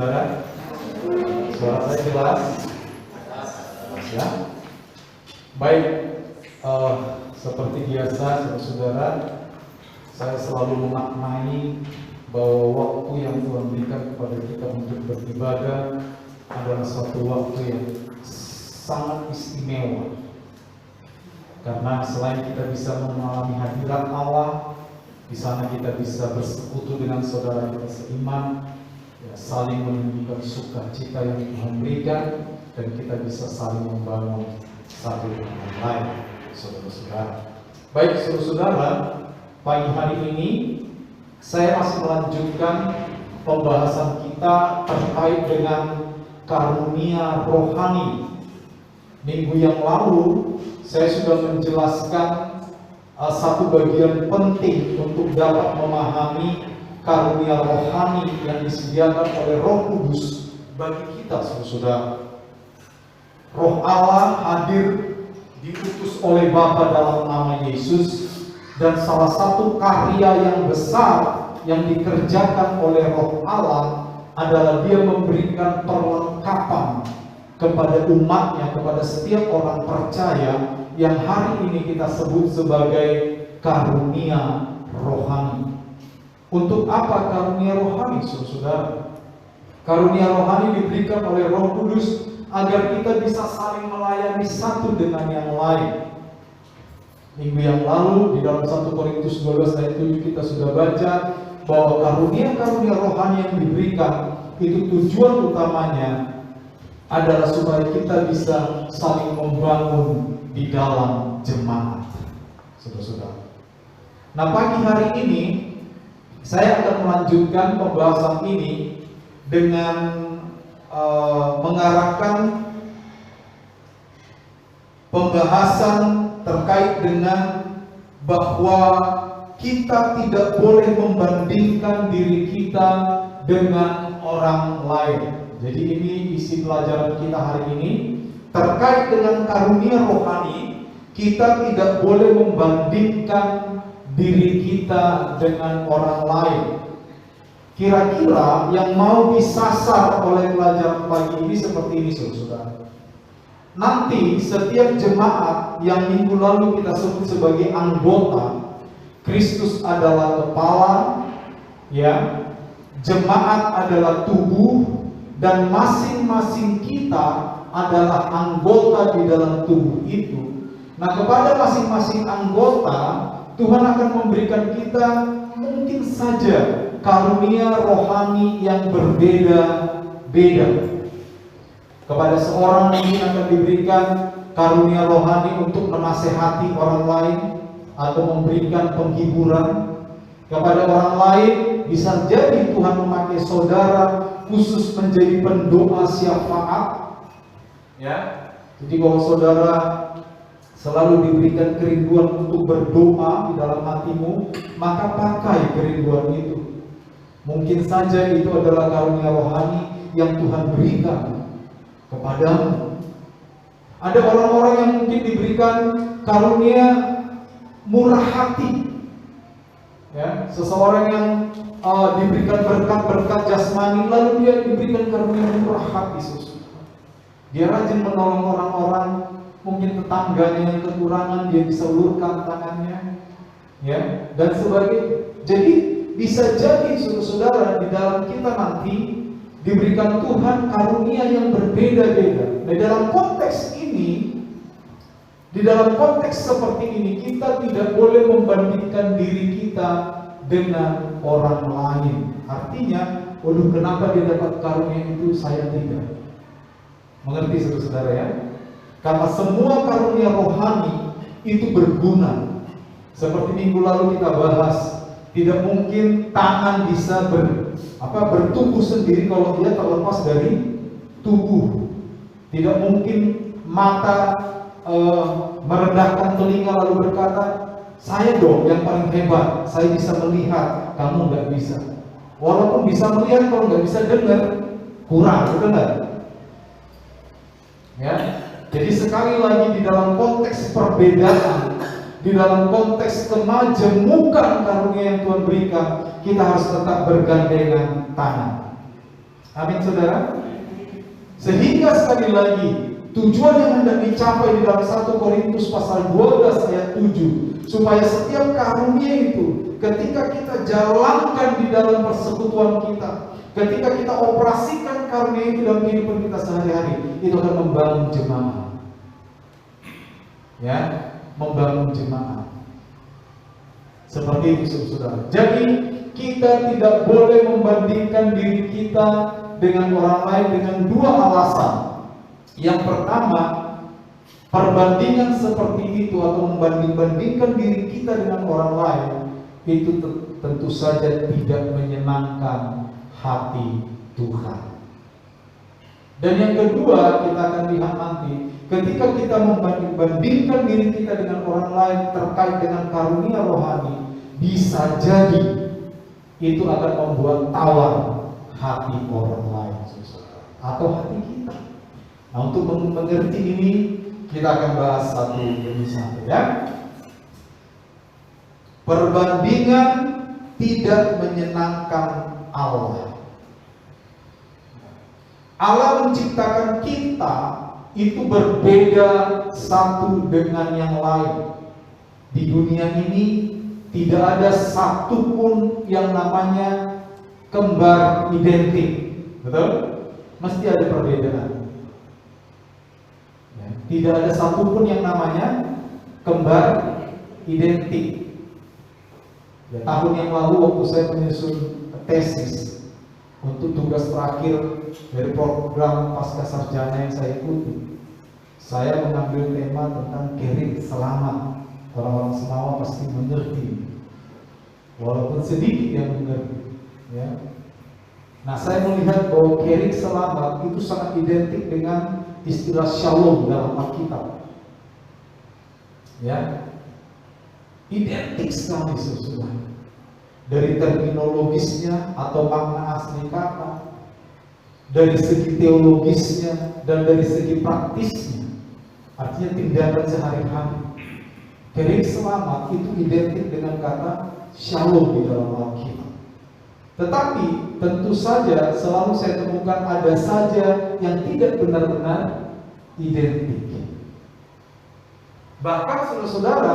saudara? Suara saya jelas? Ya? Baik, seperti biasa saudara, saya selalu memaknai bahwa waktu yang Tuhan berikan kepada kita untuk beribadah adalah suatu waktu yang sangat istimewa. Karena selain kita bisa mengalami hadirat Allah, di sana kita bisa bersekutu dengan saudara kita seiman, ya, saling menunjukkan sukacita yang Tuhan berikan, dan kita bisa saling membangun satu dengan lain, saudara-saudara. Baik, saudara-saudara, pagi hari ini saya masih melanjutkan pembahasan kita terkait dengan karunia rohani. Minggu yang lalu saya sudah menjelaskan satu bagian penting untuk dapat memahami karunia rohani yang disediakan oleh Roh Kudus bagi kita, saudara. Roh Allah hadir diutus oleh Bapa dalam nama Yesus, dan salah satu karya yang besar yang dikerjakan oleh Roh Allah adalah Dia memberikan perlengkapan kepada umatnya, kepada setiap orang percaya yang hari ini kita sebut sebagai karunia rohani. Untuk apa karunia rohani, saudara? Karunia rohani diberikan oleh Roh Kudus agar kita bisa saling melayani satu dengan yang lain. Minggu yang lalu di dalam 1 Korintus 12 ayat 7 kita sudah baca bahwa karunia-karunia rohani yang diberikan itu tujuan utamanya adalah supaya kita bisa saling membangun di dalam jemaat, saudara-saudara. Nah, pagi hari ini saya akan melanjutkan pembahasan ini dengan mengarahkan pembahasan terkait dengan bahwa kita tidak boleh membandingkan diri kita dengan orang lain. Jadi ini isi pelajaran kita hari ini terkait dengan karunia rohani. Kita tidak boleh membandingkan diri kita dengan orang lain. Kira-kira yang mau disasar oleh pelajaran pagi ini seperti ini, saudara. Nanti setiap jemaat yang minggu lalu kita sebut sebagai anggota, Kristus adalah kepala, ya. Jemaat adalah tubuh, dan masing-masing kita adalah anggota di dalam tubuh itu. Nah, kepada masing-masing anggota Tuhan akan memberikan kita mungkin saja karunia rohani yang berbeda-beda. Kepada seorang mungkin akan diberikan karunia rohani untuk menasehati orang lain atau memberikan penghiburan. Kepada orang lain bisa jadi Tuhan memakai saudara khusus menjadi pendoa syafaat. Ya, jadi kalau saudara selalu diberikan kerinduan untuk berdoa di dalam hatimu, maka pakai kerinduan itu. Mungkin saja itu adalah karunia rohani yang Tuhan berikan kepadamu. Ada orang-orang yang mungkin diberikan karunia murah hati. Ya, seseorang yang diberikan berkat-berkat jasmani, lalu dia diberikan karunia murah hati. Dia rajin menolong orang-orang, mungkin tetangganya yang kekurangan, dia bisa ulurkan tangannya, ya, dan sebagainya. Jadi bisa jadi saudara di dalam kita nanti diberikan Tuhan karunia yang berbeda-beda. Nah, dalam konteks ini, di dalam konteks seperti ini, kita tidak boleh membandingkan diri kita dengan orang lain. Artinya, waduh, kenapa dia dapat karunia itu, saya tidak. Mengerti saudara-saudara ya? Karena semua karunia rohani itu berguna. Seperti minggu lalu kita bahas, tidak mungkin tangan bisa bertumbuh sendiri kalau dia terlepas dari tubuh. Tidak mungkin mata merendahkan telinga lalu berkata, saya dong yang paling hebat, saya bisa melihat, kamu nggak bisa. Walaupun bisa melihat, kalau nggak bisa dengar, kurang, betul nggak? Ya, jadi sekali lagi di dalam konteks perbedaan, di dalam konteks kemajemukan karunia yang Tuhan berikan, kita harus tetap bergandengan tangan. Amin saudara. Sehingga sekali lagi tujuan yang hendak dicapai di dalam 1 Korintus pasal 12 ayat 7, supaya setiap karunia itu ketika kita jalankan di dalam persekutuan kita, ketika kita operasikan karunia itu dalam kehidupan kita sehari-hari, itu akan membangun jemaat. Ya, membangun jemaat. Seperti itu saudara. Jadi kita tidak boleh membandingkan diri kita dengan orang lain dengan dua alasan. Yang pertama, perbandingan seperti itu atau membanding-bandingkan diri kita dengan orang lain itu tentu saja tidak menyenangkan hati Tuhan. Dan yang kedua, kita akan lihat nanti, ketika kita membanding-bandingkan diri kita dengan orang lain terkait dengan karunia rohani, bisa jadi itu akan membuat tawar hati orang lain atau hati kita. Nah, untuk mengerti ini kita akan bahas satu demi satu, ya. Perbandingan tidak menyenangkan Allah. Allah menciptakan kita itu berbeda satu dengan yang lain. Di dunia ini tidak ada satupun yang namanya kembar identik, betul? Mesti ada perbedaan. Ya, tidak ada satupun yang namanya kembar identik. Ya, tahun yang lalu waktu saya menyusun tesis untuk tugas terakhir dari program pasca sarjana yang saya ikuti, saya mengambil tema tentang kerik selamat. Orang-orang Semawa pasti mengerti, walaupun sedikit yang mengerti, ya. Nah, saya melihat bahwa kerik selamat itu sangat identik dengan istilah shalom dalam Alkitab, ya. Identik sekali sesuai dari terminologisnya atau makna asli kata, dari segi teologisnya dan dari segi praktisnya, artinya tindakan sehari-hari. Kerik selamat itu identik dengan kata shalom di dalam Alkitab. Tetapi tentu saja selalu saya temukan ada saja yang tidak benar-benar identik. Bahkan saudara-saudara,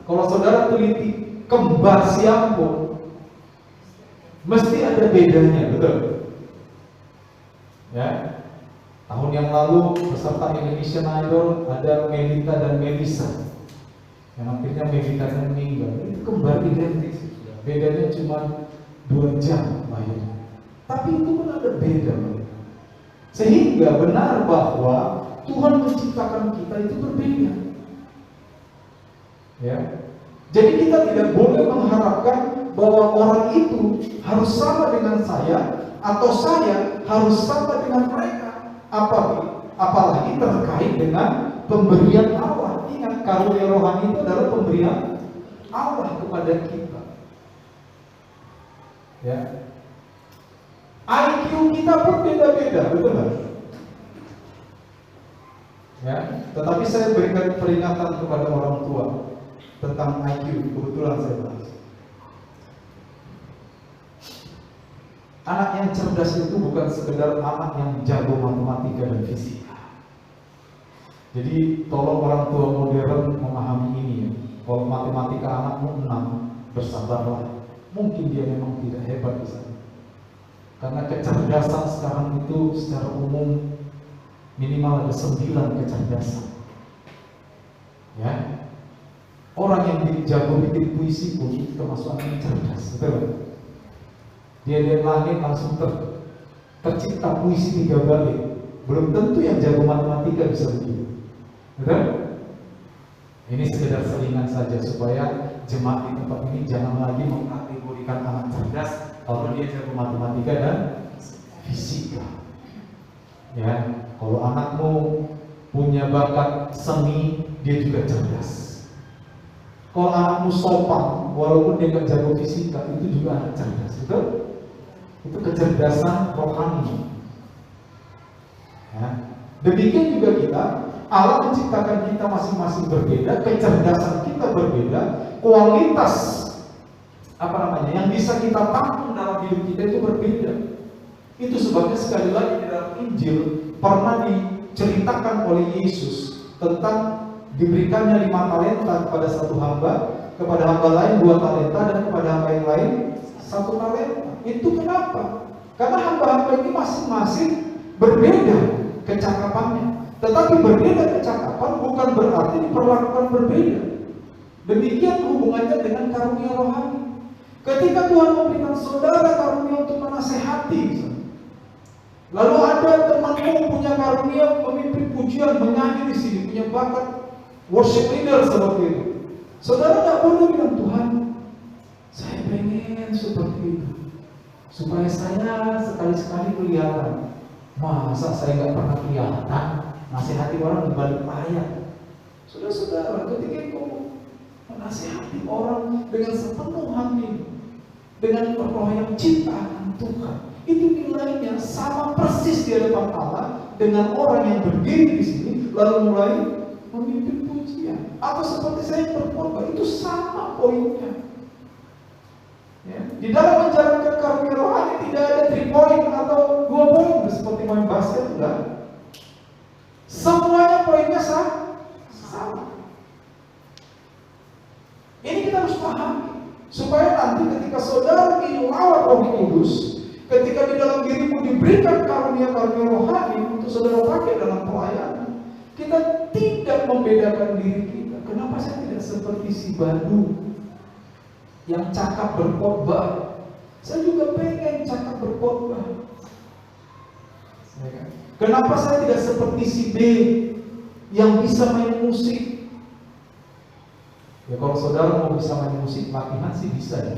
kalau saudara teliti kembar siam pun mesti ada bedanya, betul? Ya. Tahun yang lalu peserta Indonesian Idol ada Melita dan Melisa. Yang akhirnya Melitanya meninggal. Itu kembar identik. Bedanya cuma 2 jam lahirnya. Tapi itu pun ada beda. Sehingga benar bahwa Tuhan menciptakan kita itu berbeda. Ya. Jadi kita tidak boleh mengharapkan bahwa orang itu harus sama dengan saya atau saya harus sama dengan mereka. Apalagi terkait dengan pemberian Allah. Ingat, karunia rohani itu adalah pemberian Allah kepada kita. Ya. IQ kita pun beda-beda, betul nggak? Ya. Tetapi saya berikan peringatan kepada orang tua tentang IQ. Kebetulan saya bahas. Anak yang cerdas itu bukan sekedar anak yang jago matematika dan fisika. Jadi tolong orang tua modern memahami ini ya. Kalau matematika anakmu 6, bersabarlah. Mungkin dia memang tidak hebat di sana. Karena kecerdasan sekarang itu secara umum minimal ada 9 kecerdasan. Ya. Orang yang jago bikin puisi pun itu termasuk anak yang cerdas, betul? Dia lihat langit langsung tercipta puisi 3 bait. Belum tentu yang jago matematika bisa begitu. Betul? Ini sekedar selingan saja supaya jemaat di tempat ini jangan lagi mengkategorikan anak cerdas kalau dia jago matematika dan fisika. Ya, kalau anakmu punya bakat seni, dia juga cerdas. Kalau anakmu sopan, walaupun dia nggak jago fisika, itu juga anak cerdas. Betul? Itu kecerdasan rohani. Ya. Demikian juga kita, Allah menciptakan kita masing-masing berbeda, kecerdasan kita berbeda, kualitas yang bisa kita tampung dalam hidup kita itu berbeda. Itu sebabnya sekali lagi di dalam Injil pernah diceritakan oleh Yesus tentang diberikannya 5 talenta kepada satu hamba, kepada hamba lain 2 talenta, dan kepada hamba yang lain 1 talenta. Itu kenapa? Karena hamba-hamba ini masing-masing berbeda kecakapannya. Tetapi berbeda kecakapan bukan berarti diperlakukan berbeda. Demikian hubungannya dengan karunia rohani. Ketika Tuhan memberikan saudara karunia untuk menasehati, lalu ada temanmu punya karunia memimpin pujian, menyanyi di sini, punya bakat worship leader seperti itu. Saudara tidak boleh bilang, Tuhan, saya pengen seperti itu, supaya saya sekali-sekali kelihatan. Masa saya nggak pernah kelihatan nasihati orang di balik layar? Saudara-saudara, ketika kau menasihati orang dengan sepenuh hati, dengan roh yang cinta akan Tuhan, itu nilainya sama persis di hadapan Allah dengan orang yang berdiri di sini lalu mulai memimpin pujian. Atau seperti saya berkorban, itu sama poinnya. Ya. Di dalam menjalankan karunia rohani tidak ada 3 poin atau 2 poin seperti main basket, enggak. Semuanya poinnya sama. Ini kita harus pahami supaya nanti ketika saudara dilawan Roh Kudus, ketika di dalam dirimu diberikan karunia-karunia rohani untuk saudara pakai dalam pelayanan, kita tidak membedakan diri kita. Kenapa saya tidak seperti si Badu yang cakap berkhotbah? Saya juga pengen cakap berkhotbah. Kenapa saya tidak seperti si B yang bisa main musik? Ya kalau saudara mau bisa main musik, latihan sih bisa ya.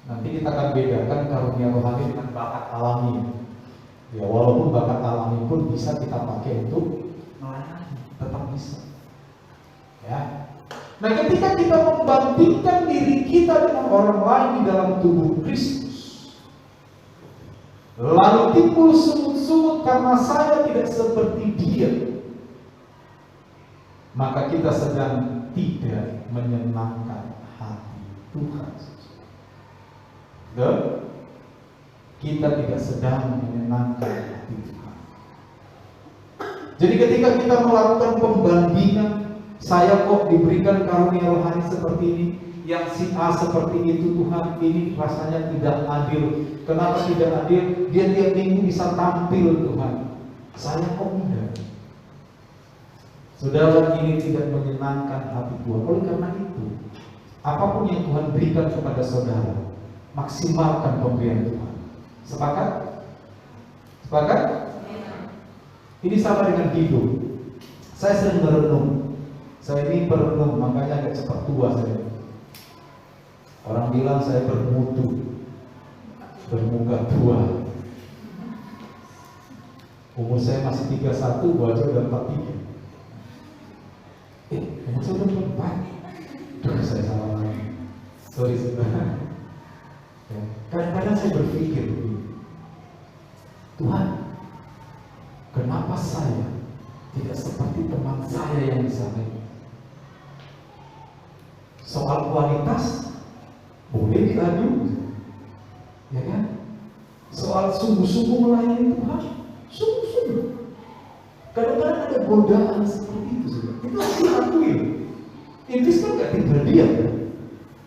Nanti kita akan bedakan karunia rohani dengan bakat alami. Ya walaupun bakat alami pun bisa kita pakai untuk melayani, tetap bisa. Ya. Nah ketika kita membandingkan diri kita dengan orang lain di dalam tubuh Kristus, lalu timbul sungut-sungut karena saya tidak seperti dia, maka kita sedang tidak menyenangkan hati Tuhan. Dan kita tidak sedang menyenangkan hati Tuhan. Jadi ketika kita melakukan pembandingan, saya kok diberikan karunia rohani seperti ini, yang si A seperti itu, Tuhan ini rasanya tidak adil. Kenapa tidak adil? Dia tiap minggu bisa tampil, Tuhan, saya kok enggak. Saudara, ini tidak menyenangkan hati Tuhan. Oleh karena itu, apapun yang Tuhan berikan kepada saudara, maksimalkan pemberian Tuhan. Sepakat? Sepakat? Ini sama dengan hidup. Saya sering merenung. Saya ini perenung, makanya agak cepat tua saya. Orang bilang saya bermutu, bermuka tua. Umur saya masih 31, gua aja udah 43. Umur saya udah 44. Terus saya salah lagi. Sorry saudara. Ya. Kadang-kadang saya berpikir, Tuhan, kenapa saya tidak seperti teman saya yang di sana? Soal kualitas boleh diadu, ya kan? Soal sungguh-sungguh melayani Tuhan, sungguh-sungguh. Kadang-kadang ada godaan seperti itu, saudara. Itu harus diakui. Iblis kan gak tinggal diam.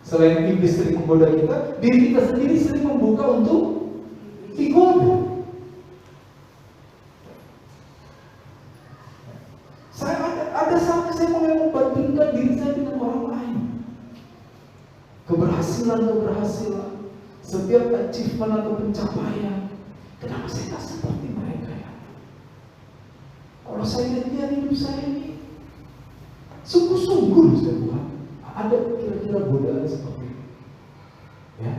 Selain iblis sering menggoda kita, diri kita sendiri sering membuka untuk digoda. Ada saatnya saya mulai membandingkan diri saya dengan orang lain. Keberhasilan, setiap achievement atau pencapaian, kenapa saya tak seperti mereka ya? Kalau saya lihat hidup saya ini sungguh-sungguh saya Tuhan, ada kira-kira godaan seperti itu, ya.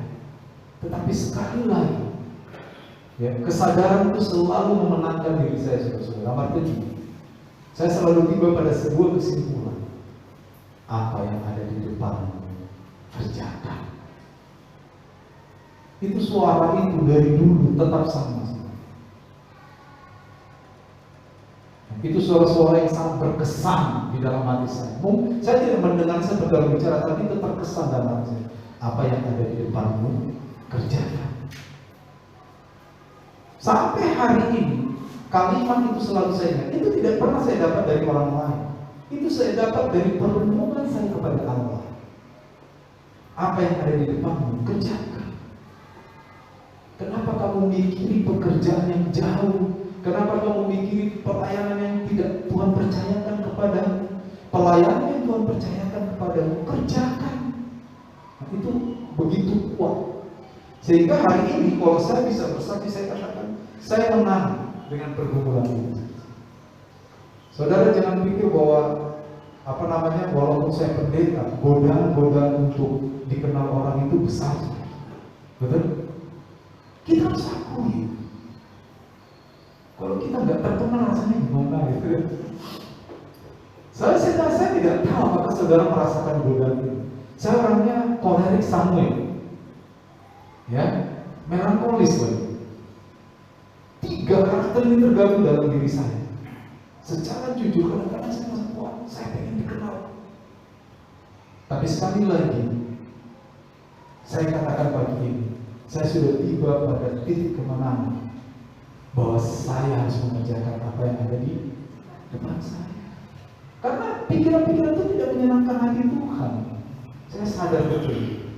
Tetapi sekali lagi, ya, kesadaran itu selalu memenangkan diri saya, saudara-saudara. Artinya, saya selalu tiba pada sebuah kesimpulan, apa yang ada di depanmu, kerjakan. Itu suara itu dari dulu tetap sama. Itu suara-suara yang sangat berkesan di dalam hati saya. Saya tidak mendengar saya berbicara, tapi itu terkesan dalam hati saya. Apa yang ada di depanmu, kerjakan. Sampai hari ini kalimat itu selalu saya ingat. Itu tidak pernah saya dapat dari orang lain. Itu saya dapat dari perenungan saya kepada Allah. Apa yang ada di depanmu, kerjakan. Kenapa kamu mikiri pekerjaan yang jauh? Kenapa kamu mikiri pelayanan yang tidak Tuhan percayakan kepadamu? Pelayanan yang Tuhan percayakan kepadamu, kerjakan. Nah, itu begitu kuat. Sehingga hari ini kalau saya bisa bersaksi, saya katakan, saya menang dengan pergumulan ini. Saudara jangan pikir bahwa walaupun saya pendeta, godaan-godaan untuk dikenal orang itu besar. Betul? Kita harus akui. Kalau kita nggak terkenal rasanya gimana gitu ya. Saya tidak tahu apakah saudara merasakan godaan itu. Saya orangnya kolerik Samuel, ya, melankolis lagi. 3 karakter ini tergabung dalam diri saya. Secara jujur kadang-kadang saya merasa kuat, saya pengen dikenal. Tapi sekali lagi, saya katakan pagi ini, saya sudah tiba pada titik kemenangan bahwa saya harus mengerjakan apa yang ada di depan saya. Karena pikiran-pikiran itu tidak menyenangkan hati Tuhan. Saya sadar betul.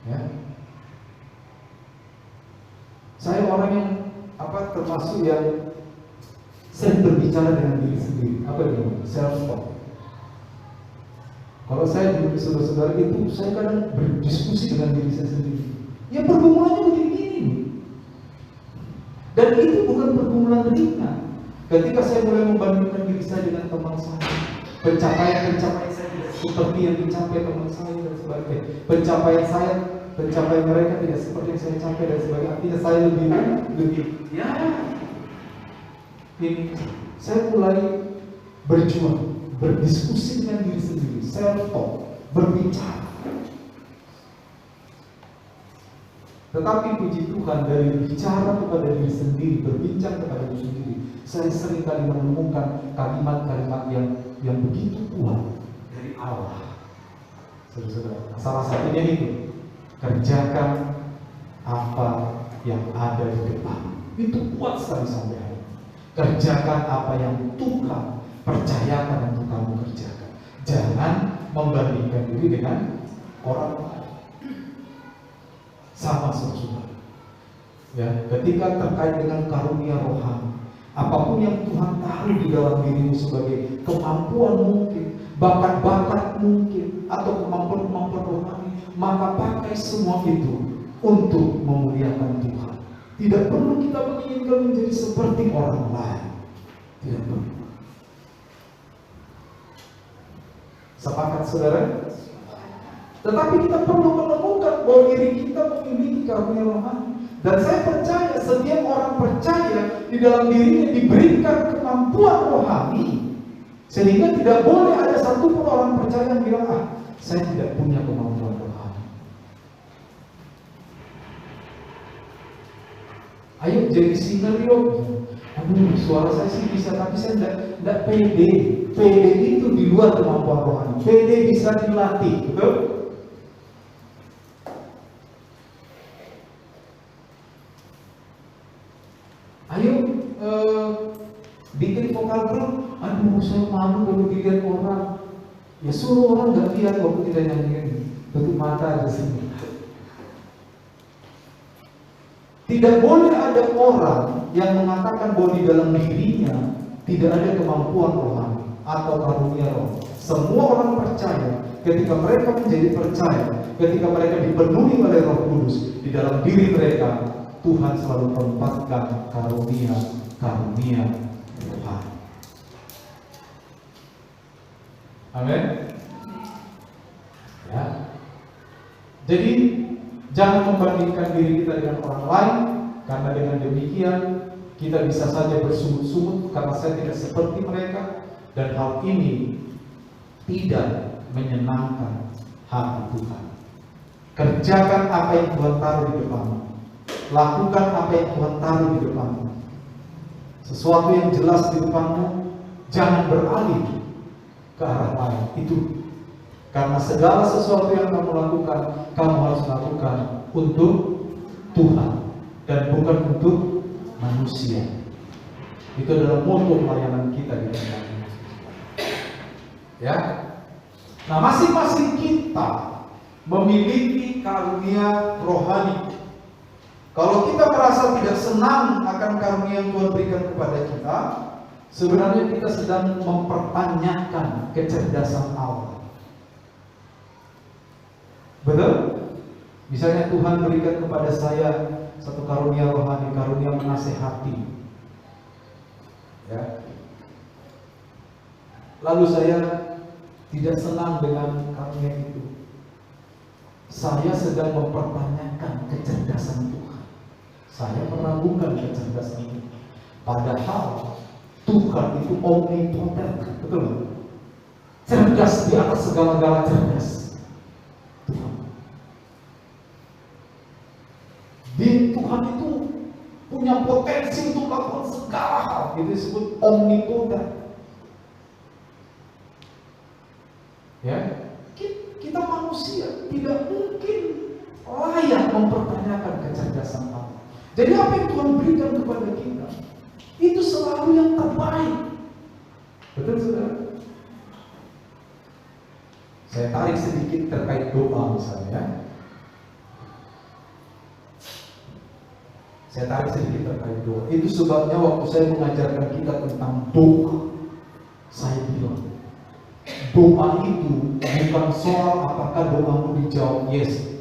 Ya. Saya orang yang termasuk yang sering berbicara dengan diri sendiri. Apa itu? Self-talk. Kalau saya di saudara-saudara itu, saya kadang berdiskusi dengan diri saya sendiri. Ya pergumulannya begini-begini. Dan itu bukan pergumulan ringan. Ketika saya mulai membandingkan diri saya dengan teman saya, pencapaian saya tidak seperti yang dicapai teman saya dan sebagainya. Pencapaian mereka tidak seperti yang saya capai dan sebagainya. Artinya saya lebih ya. Ini saya mulai berjuang, berdiskusi dengan diri sendiri, self-talk, berbicara. Tetapi puji Tuhan, dari bicara kepada diri sendiri, berbincang kepada diri sendiri, saya sering kali menemukan kalimat-kalimat yang begitu kuat dari Allah. Saudara-saudara, salah satunya itu, kerjakan apa yang ada di depan. Itu kuat sekali sampai hari ini. Kerjakan apa yang Tuhan percayakan untuk kamu kerjakan. Jangan membandingkan diri dengan orang lain. Sama saudara. Ya, ketika terkait dengan karunia rohani, apapun yang Tuhan taruh di dalam dirimu sebagai kemampuan mungkin, bakat-bakat mungkin, atau kemampuan-kemampuan rohani, maka pakai semua itu untuk memuliakan Tuhan. Tidak perlu kita menginginkan menjadi seperti orang lain. Tidak perlu. Sepakat saudara? Tetapi kita perlu menemukan bahwa diri kita memiliki karunia rohani. Dan saya percaya setiap orang percaya di dalam dirinya diberikan kemampuan rohani. Sehingga tidak boleh ada satupun orang percaya yang bilang, saya tidak punya kemampuan rohani. Ayo jadi singer yuk. Aduh, suara saya sih bisa, tapi saya tidak pede. Pede itu di luar kemampuan rohani. Pede bisa dilatih, betul? Ayo bikin vokal grup. Aduh, saya malu kalau dilihat orang. Ya suruh orang nggak lihat waktu tidak nyanyiin. Tutup mata aja sini. Tidak boleh ada orang yang mengatakan bahwa di dalam dirinya tidak ada kemampuan rohani atau karunia roh. Semua orang percaya ketika mereka menjadi percaya, ketika mereka dipenuhi oleh Roh Kudus, di dalam diri mereka Tuhan selalu menempatkan karunia rohani. Amin. Ya. Jadi jangan membandingkan diri kita dengan orang lain, karena dengan demikian kita bisa saja bersungut-sungut karena saya tidak seperti mereka, dan hal ini tidak menyenangkan hati Tuhan. Kerjakan apa yang Tuhan taruh di depanmu. Lakukan apa yang Tuhan taruh di depanmu. Sesuatu yang jelas di depanmu, jangan beralih ke arah lain. Itu karena segala sesuatu yang kamu lakukan, kamu harus lakukan untuk Tuhan. dan bukan untuk manusia. Itu adalah moto pelayanan kita di dalam. Ya. Nah, masing-masing kita memiliki karunia rohani. Kalau kita merasa tidak senang akan karunia yang Tuhan berikan kepada kita, sebenarnya kita sedang mempertanyakan kecerdasan Allah. Betul? Misalnya Tuhan berikan kepada saya satu karunia rohani, karunia menasehati. Ya. Lalu saya tidak senang dengan karunia itu. Saya sedang mempertanyakan kecerdasan Tuhan. Saya meragukan kecerdasan itu. Padahal Tuhan itu omnipotent, betul? Cerdas di atas segala-gala cerdas. Tuhan. Tuhan itu punya potensi untuk melakukan segala hal. Itu disebut omnipotent. Ya, kita manusia tidak mungkin layak mempertanyakan kecerdasan Allah. Jadi apa yang Tuhan berikan kepada kita itu selalu yang terbaik. Betul saudara? Saya tarik sedikit terkait doa misalnya. Saya tarik sedikit terkait doa. Itu sebabnya waktu saya mengajarkan kita tentang doa, saya bilang doa itu bukan soal apakah doamu dijawab yes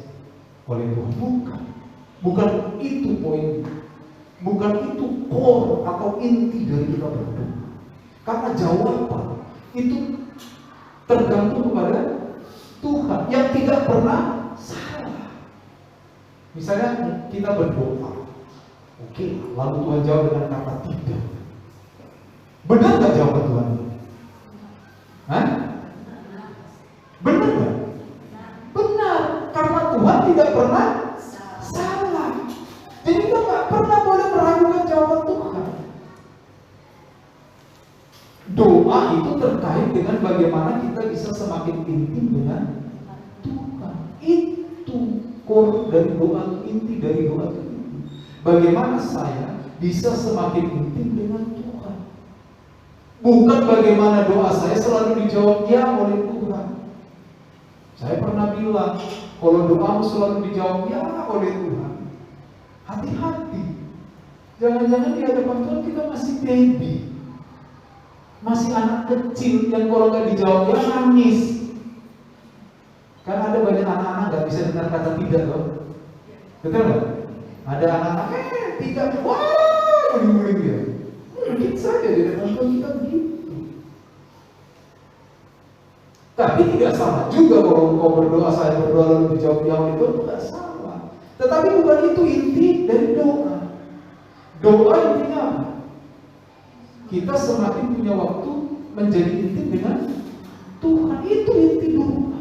oleh Tuhan. Bukan itu poinnya. Bukan itu core atau inti dari kita berdoa. Karena jawaban itu tergantung kepada Tuhan yang tidak pernah salah. Misalnya kita berdoa, oke, lalu Tuhan jawab dengan kata tidak. Benar nggak jawaban Tuhan? Hah? Benar nggak? Benar, karena Tuhan tidak pernah salah. Jadi kita nggak pernah boleh meragukan jawaban Tuhan. Doa itu terkait dengan bagaimana kita bisa semakin intim dengan Tuhan. Itu core dari doa, inti dari doa itu. Bagaimana saya bisa semakin intim dengan Tuhan. Bukan bagaimana doa saya selalu dijawab ya oleh Tuhan. Saya pernah bilang, kalau doamu selalu dijawab ya oleh Tuhan, hati-hati. Jangan-jangan di hadapan Tuhan kita masih baby, masih anak kecil yang kalau nggak dijawab ya nangis. Karena ada banyak anak-anak nggak bisa dengar kata tidak loh. Betul nggak? Ada anak-anak tidak, wah, guling-guling dia. Mungkin saja di hadapan Tuhan kita begitu. Tapi tidak salah juga kalau engkau berdoa, saya berdoa lalu dijawab ya oleh Tuhan, tidak salah. Tetapi bukan itu inti dari doa. Doa intinya apa? Kita semakin punya waktu menjadi intim dengan Tuhan. Itu inti doa.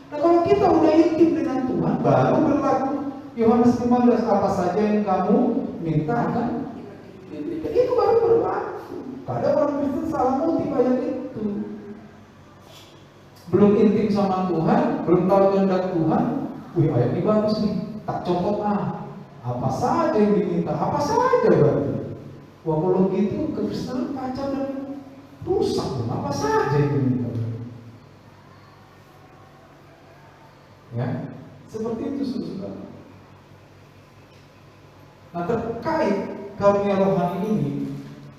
Nah kalau kita udah intim dengan Tuhan, baru berlaku Yohanes 15, apa saja yang kamu minta akan diberikan. Itu baru berlaku. Kadang orang Kristen salah motif ayat itu. Belum intim sama Tuhan, belum tahu kehendak Tuhan. Wih, ayat ini bagus nih, tak contoh apa saja yang diminta, apa saja berarti. Wah kalau gitu kekristenan kacau dan rusak, apa saja yang diminta. Ya, seperti itu saudara. Nah terkait karunia rohani ini,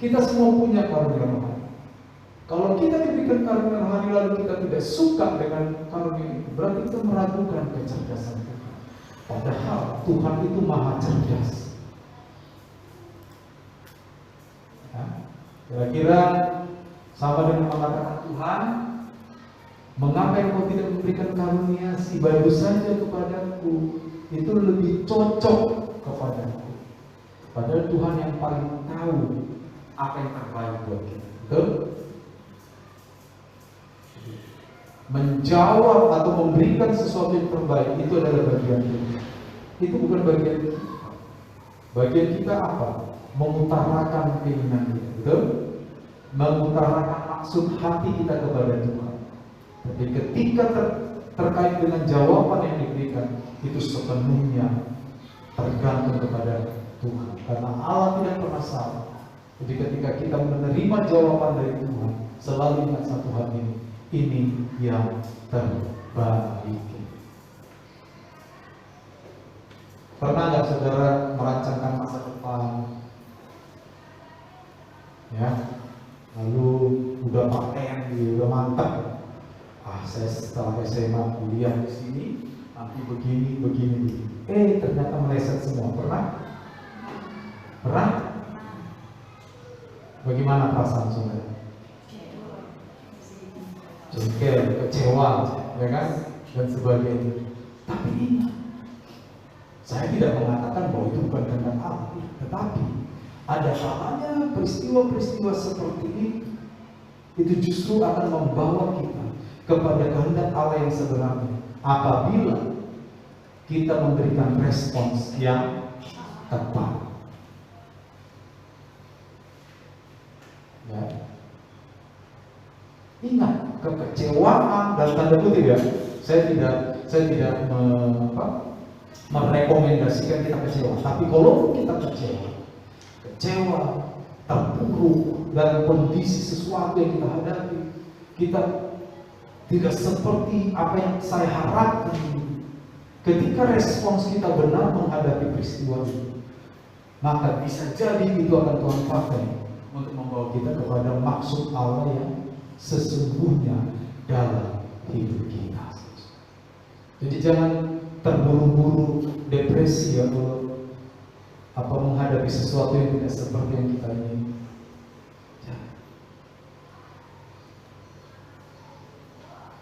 kita semua punya karunia rohani. Kalau kita diberikan karunia rohani lalu kita tidak suka dengan karunia itu, berarti kita meragukan kecerdasan Tuhan. Padahal Tuhan itu maha cerdas. Ya, kira-kira sama dengan mengatakan Tuhan, mengapa engkau tidak memberikan karunia si bagus saja kepadaku? Itu lebih cocok kepadaku. Padahal Tuhan yang paling tahu apa yang terbaik buat kita. Betul? Menjawab atau memberikan sesuatu yang terbaik itu adalah bagian kita. Itu bukan bagian kita. Bagian kita apa? Mengutarakan keinginan kita, betul? Mengutarakan maksud hati kita kepada Tuhan. Tapi ketika terkait dengan jawaban yang diberikan, itu sepenuhnya tergantung kepada Tuhan. Karena Allah tidak pernah salah. Jadi ketika kita menerima jawaban dari Tuhan, selalu ingat satu hal ini yang terbaik. Pernah nggak saudara merancangkan masa depan? Ya, lalu udah paten, udah mantap. Saya setelah SMA kuliah di sini, nanti begini. Ternyata meleset semua. Pernah? Bagaimana perasaan saudara? Jengkel, kecewa, ya kan? Dan sebagainya. Tapi ingat, saya tidak mengatakan bahwa itu bukan kehendak Allah, tetapi ada kalanya peristiwa-peristiwa seperti itu justru akan membawa kita kepada kehendak Allah yang sebenarnya apabila kita memberikan respons yang tepat. Ya. Ingat, kekecewaan dan tanda kutip ya, saya tidak merekomendasikan kita kecewa. Tapi kalau kita kecewa, terpuruk dalam kondisi sesuatu yang kita hadapi, kita tidak seperti apa yang saya harapkan. Ketika respons kita benar menghadapi peristiwa itu, maka bisa jadi itu akan Tuhan pakai untuk membawa kita kepada maksud Allah yang sesungguhnya dalam hidup kita. Jadi jangan terburu-buru depresi atau menghadapi sesuatu yang tidak seperti yang kita ingin.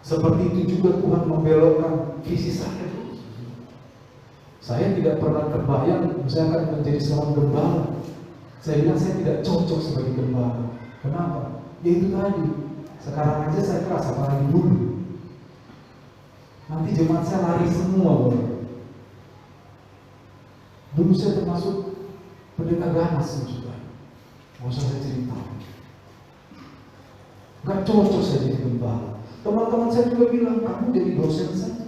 Seperti itu juga Tuhan membelokkan visi saya. Saya tidak pernah terbayang saya akan menjadi seorang gembala. Saya bilang saya tidak cocok sebagai gembala. Kenapa? Ya itu tadi. Sekarang aja saya keras, apalagi dulu. Nanti jemaat saya lari semua, Bro. Dulu saya termasuk pendeta ganas juga. Gak usah saya cerita. Gak cocok saya jadi gembala. Teman-teman saya juga bilang, kamu jadi dosen saja.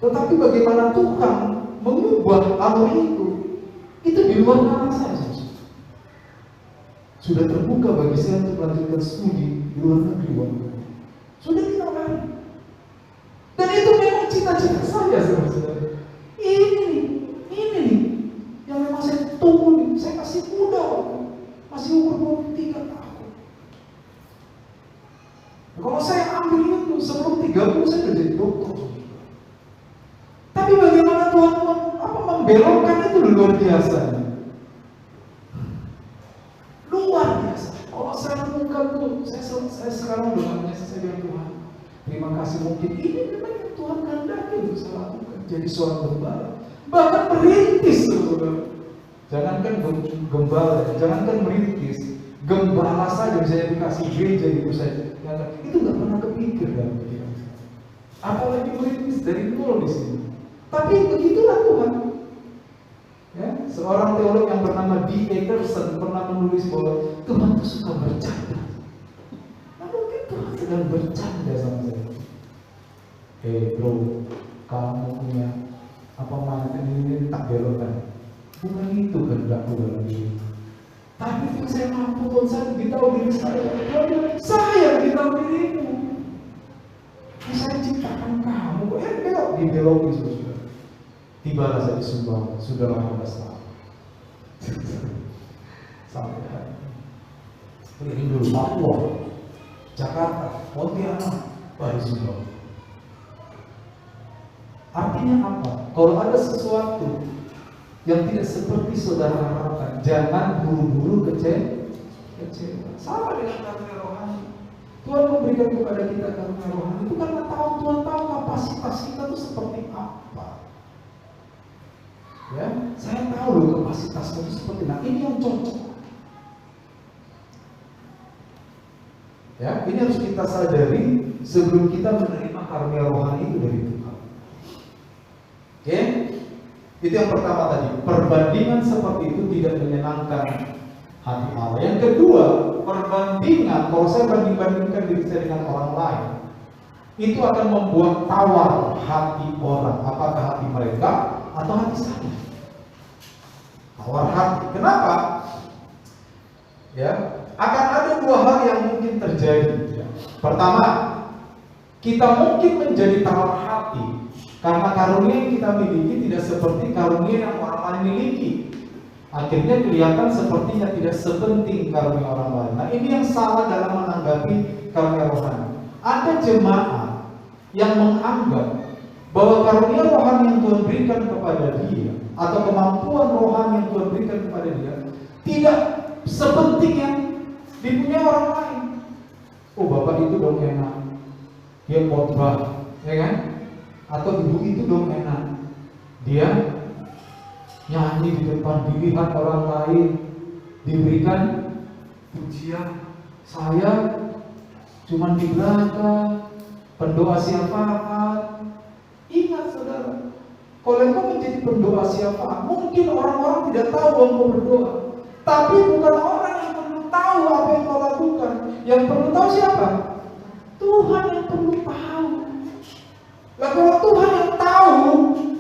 Tetapi bagaimana Tuhan mengubah alur itu di luar nalar saya. Sudah terbuka bagi saya untuk melanjutkan studi di luar negeri. Sudah tidak lari. Dan itu memang cita-cita saya, saudara. Ini nih yang memang saya tunggu nih. Saya masih muda, masih umur 23 tahun. Kalau saya ambil itu sebelum 30 saya sudah jadi dokter. Tapi bagaimana Tuhan membelokkan itu luar biasa. Luar biasa. Kalau saya renungkan tuh, saya sekarang udah gak biasa. Saya bilang Tuhan, terima kasih, mungkin ini memang yang Tuhan kehendaki untuk saya lakukan. Jadi seorang gembala, bahkan merintis, saudara. Jangankan gembala, jangankan merintis, gembala saja misalnya dikasih gereja gitu saja. Itu nggak pernah kepikir dalam pikiran saya. Apalagi merintis dari nol di sini. Tapi begitulah Tuhan. Ya, seorang teolog yang bernama D. Eckerson pernah menulis bahwa Tuhan itu suka bercanda. Nah, mungkin Tuhan sedang bercanda sama saya. Bro, kamu punya mana ini tak belokkan. Bukan itu kehendakku dalam diri. Tapi itu saya mampu, Tuhan, saya beritahu diri saya. Saya beritahu dirimu. Saya ciptakan kamu. Belok dibeloki, saudara. Tibalah saya di Subang, sudah 18 tahun. Sampai hari ini dulu Papua, Jakarta, Pontianak, baru Subang. Artinya apa? Kalau ada sesuatu yang tidak seperti saudara harapkan, jangan buru-buru kecewa. Sama dengan karunia rohani. Tuhan memberikan kepada kita karunia rohani itu karena Tuhan tahu kapasitas kita itu seperti apa. Ya, saya tahu loh kapasitasnya itu seperti nah ini yang cocok. Ya, ini harus kita sadari sebelum kita menerima karunia rohani itu dari Tuhan. Oke? Itu yang pertama tadi, perbandingan seperti itu tidak menyenangkan hati Allah. Yang kedua, perbandingan, kalau saya bandingkan diri saya dengan orang lain, itu akan membuat tawar hati orang, apakah hati mereka atau hati saya. Tawar hati. Kenapa? Ya, akan ada dua hal yang mungkin terjadi. Pertama, kita mungkin menjadi tawar hati karena karunia yang kita miliki tidak seperti karunia yang orang lain miliki. Akhirnya kelihatan sepertinya tidak sepenting karunia orang lain. Nah, ini yang salah dalam menanggapi karunia rohani. Ada jemaat yang menganggap bahwa karunia rohani yang Tuhan berikan kepada dia atau kemampuan rohani yang Tuhan berikan kepada dia tidak sepenting yang dipunyai orang lain. Oh, bapak itu dong enak, dia khotbah, ya kan? Atau ibu itu dong enak, dia nyanyi di depan, dilihat orang lain, diberikan pujian. Saya cuman di belakang, pendoa syafaat. Ingat saudara, kalau engkau menjadi pendoa syafaat, mungkin orang-orang tidak tahu engkau berdoa. Tapi bukan orang yang perlu tahu apa yang kau lakukan. Yang perlu tahu siapa? Tuhan yang perlu tahu. Lah kalau Tuhan yang tahu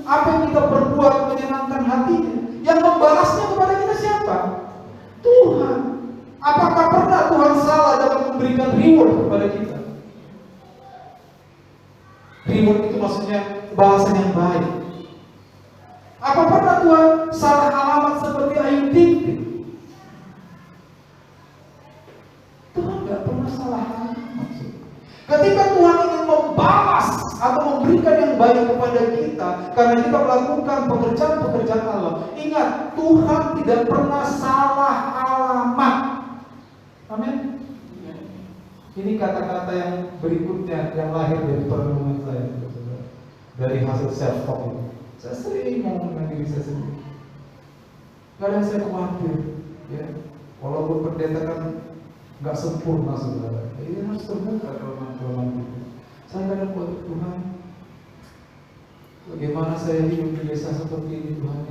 apa yang kita perbuat menyenangkan hatinya, yang membalasnya kepada kita siapa? Tuhan. Apakah pernah Tuhan salah dalam memberikan reward kepada kita? Reward itu maksudnya balasan yang baik. Apa pernah Tuhan salah alamat seperti Ayub Ting-Ting? Tuhan gak pernah salah alamat. Ketika Tuhan ingin membalas atau memberikan yang baik kepada kita karena kita melakukan pekerjaan-pekerjaan Allah, ingat, Tuhan tidak pernah salah alamat. Amin. Ini kata-kata yang berikutnya yang lahir dari perenungan saya, dari hasil self-talk ini. Saya sering ngomong dengan diri saya sendiri. Kadang saya khawatir, ya, walaupun pendeta kan nggak sempurna saudara, ini harus terbuka kelemahan itu. Saya kadang khawatir, Tuhan, bagaimana saya hidup di desa seperti ini, Tuhan?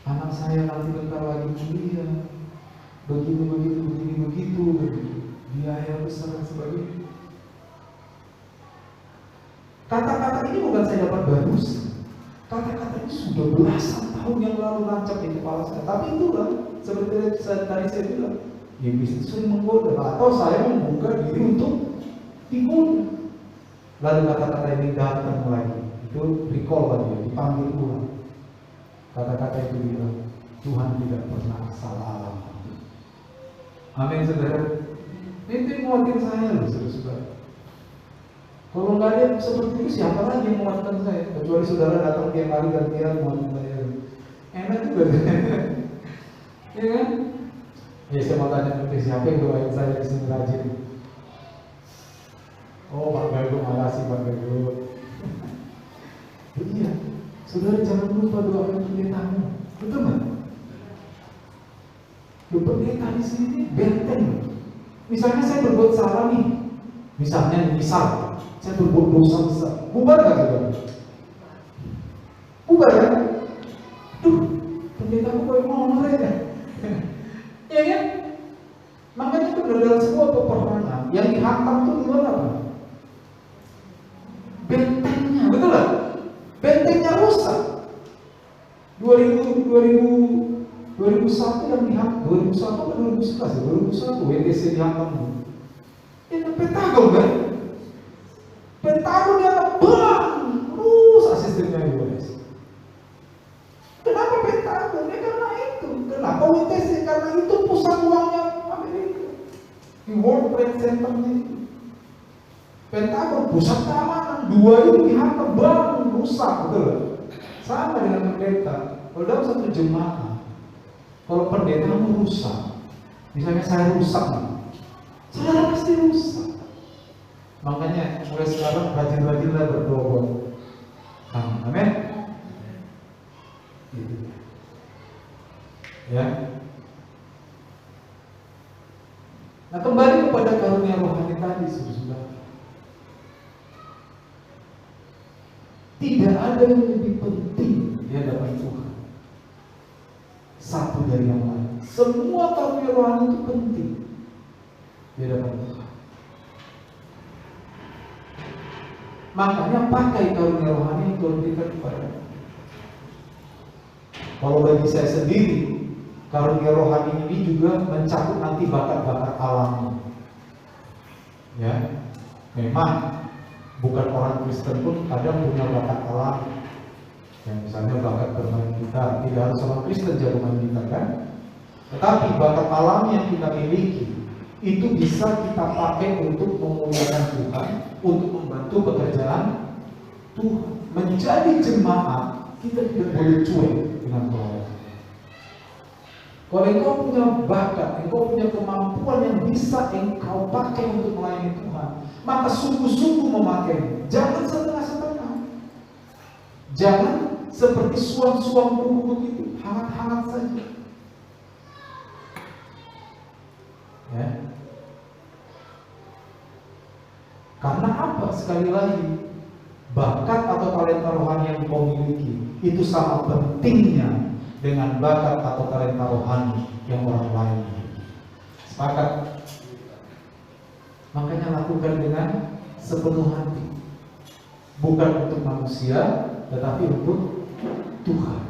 Anak saya nanti bentar lagi kuliah, begitu, biaya besar dan sebagainya. Kata-kata ini bukan saya dapat baru. Kata-kata ini sudah belasan tahun yang lalu nancap di kepala saya. Tapi itulah, seperti tadi saya bilang, ya bisa sering menggoda atau saya membuka diri untuk digoda. Lalu kata-kata ini datang lagi. Itu recall lagi, dipanggil Tuhan. Kata-kata itu bilang, Tuhan tidak pernah salah alamat. Amin saudara. Itu yang menguatkan saya loh saudara. Kalau nggak ada seperti itu, siapa lagi yang menguatkan saya? Kecuali saudara datang tiap hari gantian menguatkan saya. Enak juga. Ya kan? Ya saya mau tanya nanti siapa yang doain saya di sini rajin. Oh Pak Gago, makasih Pak Gago. Iya, saudara jangan lupa doain pendetamu. Betul nggak? Pendeta di sini benteng. Misalnya saya berbuat salah nih, misal saya berbuat dosa besar, bubar nggak saudara? Bubar kan? Pendeta aku kayak mau mereka, ya kan? Makanya itu dalam sebuah peperangan yang dihantam itu gimana apa? Bentengnya, betul lah? Bentengnya rusak. 2001 yang dihantam, 2001 atau 2011 ya? 2001 WTC dihantam. Itu Pentagon kan? Pentagon dia bang, rusak sistemnya US. Kenapa Pentagon? Ya karena itu. Kenapa WTC? Karena itu pusat uangnya Amerika. Di World Trade Center-nya itu. Pentagon pusat keamanan, dua itu dihantam, bang, rusak, betul. Sama dengan pendeta. Kalau dalam satu jemaah, kalau pendetamu rusak, misalnya saya rusak nih, saudara pasti rusak. Makanya mulai sekarang rajin-rajinlah berdoa buat kami. Amin. Gitu. Ya. Nah kembali kepada karunia rohani tadi, saudara. Tidak ada yang lebih penting di hadapan Tuhan satu dari yang lain. Semua karunia rohani itu penting di hadapan Tuhan. Makanya pakai karunia rohani yang Tuhan berikan kepada. Kalau bagi saya sendiri, karunia rohani ini juga mencakup nanti bakat-bakat alami. Ya, memang bukan orang Kristen pun kadang punya bakat alami. Yang misalnya bakat bermain gitar, tidak harus orang Kristen jago main gitar kan? Tetapi bakat alami yang kita miliki itu bisa kita pakai untuk memuliakan Tuhan, untuk membantu pekerjaan Tuhan. Menjadi jemaat, kita tidak boleh cuek dengan pelayanan. Kalau engkau punya bakat, engkau punya kemampuan yang bisa engkau pakai untuk melayani Tuhan, maka sungguh-sungguh memakai. Jangan setengah-setengah. Jangan seperti suam-suam buku begitu, hangat-hangat saja. Ya. Karena apa? Sekali lagi, bakat atau talenta rohani yang kau miliki itu sama pentingnya dengan bakat atau talenta rohani yang orang lain miliki. Sepakat? Makanya lakukan dengan sepenuh hati. Bukan untuk manusia, tetapi untuk Tuhan.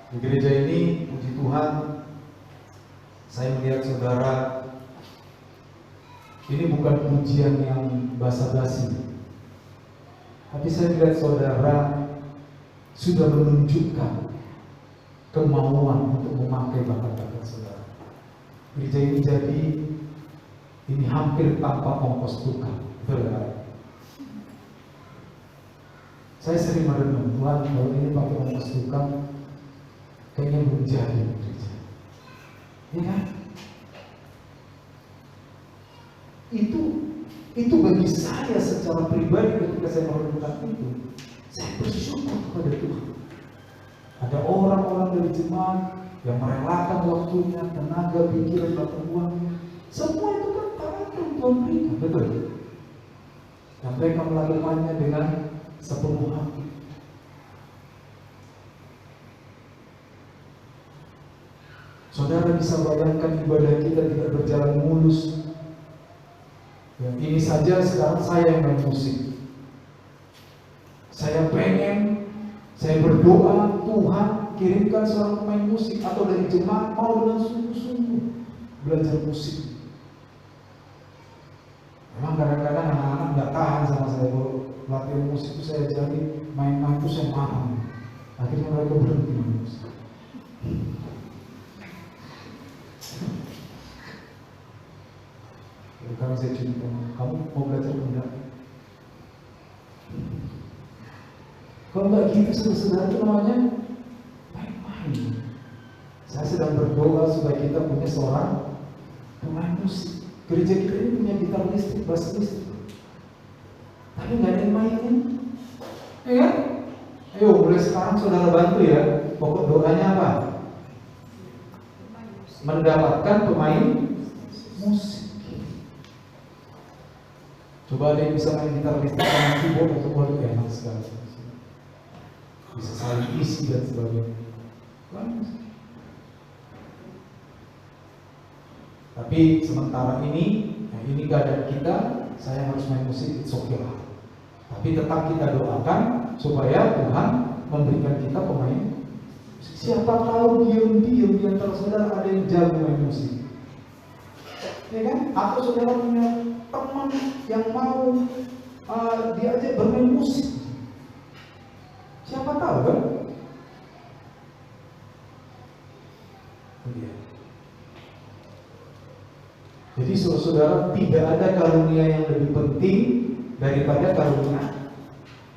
Di gereja ini, puji Tuhan, saya melihat saudara, ini bukan pujian yang basa-basi, tapi saya melihat saudara sudah menunjukkan kemauan untuk memakai bakat-bakat saudara. Gereja ini jadi ini hampir tanpa ongkos tukang, betul ya? Saya sering merenung, Tuhan kalau ini pakai ongkos tukang, kayaknya belum jadi gereja. Ya kan? Itu bagi saya secara pribadi ketika saya merenungkan itu, saya bersyukur kepada Tuhan. Ada orang-orang dari jemaat yang merelakan waktunya, tenaga, pikiran, bahkan uangnya. Semua itu kan talenta Tuhan berikan, betul? Dan mereka melakukannya dengan sepenuh hati. Saudara bisa bayangkan ibadah kita tidak berjalan mulus. Ya, ini saja sekarang saya yang main musik. Saya berdoa, Tuhan kirimkan seorang pemain musik atau dari jemaat mau dengan sungguh-sungguh belajar musik. Memang kadang-kadang anak-anak nggak tahan sama saya kalau latihan musik itu saya jadi main-main itu saya marah. Akhirnya mereka berhenti main musik. Karena saya cerita, kamu mau belajar enggak? Kalau enggak gitu, saudara itu namanya main-main. Saya sedang berdoa supaya kita punya seorang pemain musik. Gereja kita ini punya gitar listrik, bass listrik, tapi nggak ada yang mainin. Ya kan? Ayo mulai sekarang saudara bantu ya. Pokok doanya apa? Mendapatkan pemain musik. Coba ada yang bisa main gitar listrik sama keyboard atau keyboard, enak sekali. Bisa saling isi dan sebagainya. Tapi sementara ini keadaan kita, saya harus main musik, it's okay lah. Tapi tetap kita doakan supaya Tuhan memberikan kita pemain musik. Siapa tahu diam-diam di antara saudara ada yang jago main musik. Ya kan? Atau saudara punya teman yang mau diajak bermain musik. Siapa tahu kan? Jadi saudara, tidak ada karunia yang lebih penting daripada karunia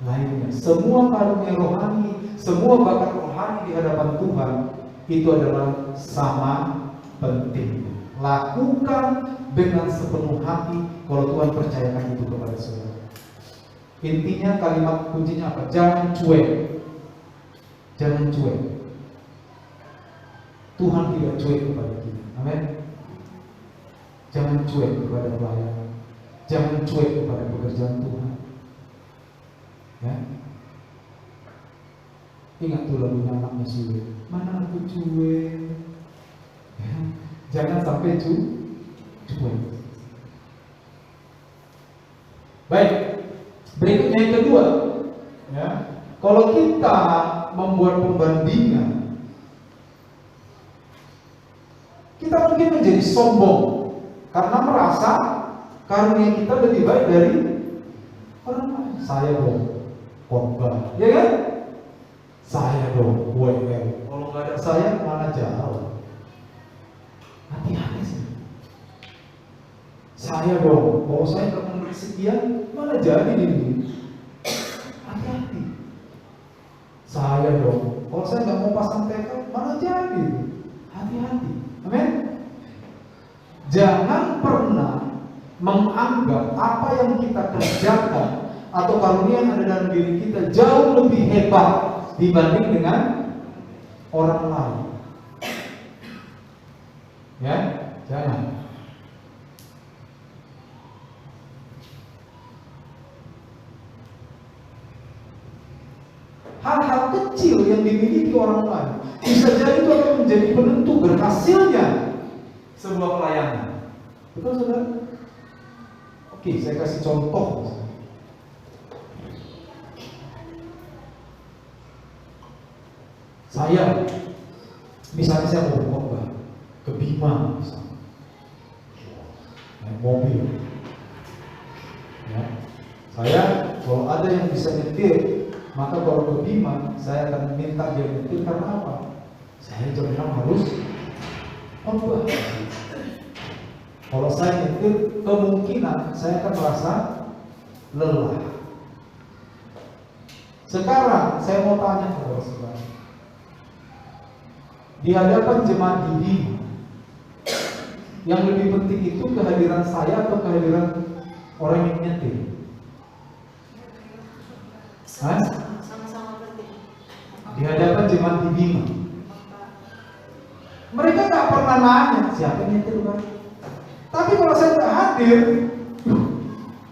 lainnya. Semua karunia rohani, semua bakat rohani di hadapan Tuhan itu adalah sama penting. Lakukan dengan sepenuh hati kalau Tuhan percayakan itu kepada saudara. Intinya kalimat kuncinya apa? Jangan cuek. Jangan cuek. Tuhan tidak cuek kepada kita. Amin. Jangan cuek kepada pelayanan. Jangan cuek kepada pekerjaan Tuhan. Ya. Ingat tuh lagunya anaknya Sule. Mana aku cuek? Ya. Jangan sampai cuek. cuek. Baik, berikutnya yang kedua, ya, kalau kita membuat pembandingan, kita mungkin menjadi sombong karena merasa karunia kita lebih baik dari orang lain. Saya dong khotbah, ya kan? Saya dong WL. Kalau nggak ada saya mana jauh. Hati-hati sih. Saya dong, kalau saya nggak memberi sekian, mana jadi ini? Hati-hati. Saya dong, kalau saya nggak mau pasang tekad, mana jadi? Hati-hati. Amin. Jangan pernah menganggap apa yang kita kerjakan atau karunia yang ada dalam diri kita jauh lebih hebat dibanding dengan orang lain. Ya, jangan. Hal-hal kecil yang dimiliki orang lain bisa jadi itu akan menjadi penentu berhasilnya sebuah pelayanan. Betul, saudara? Oke, saya kasih contoh. Misalnya saya mau berkhotbah ke Bima, misalnya, naik mobil. Ya, saya kalau ada yang bisa nyetir, maka kalau ke Bima, saya akan minta dia nyetir karena apa? Saya jam 6 harus khotbah. Kalau saya nyetir, kemungkinan saya akan merasa lelah. Sekarang saya mau tanya kepada saudara, di hadapan jemaat di Bima, yang lebih penting itu kehadiran saya atau kehadiran orang yang nyetir? Sama-sama penting. Di hadapan jemaat di Bima, mereka nggak pernah nanya siapa yang nyetir, Pak. Tapi kalau saya nggak hadir,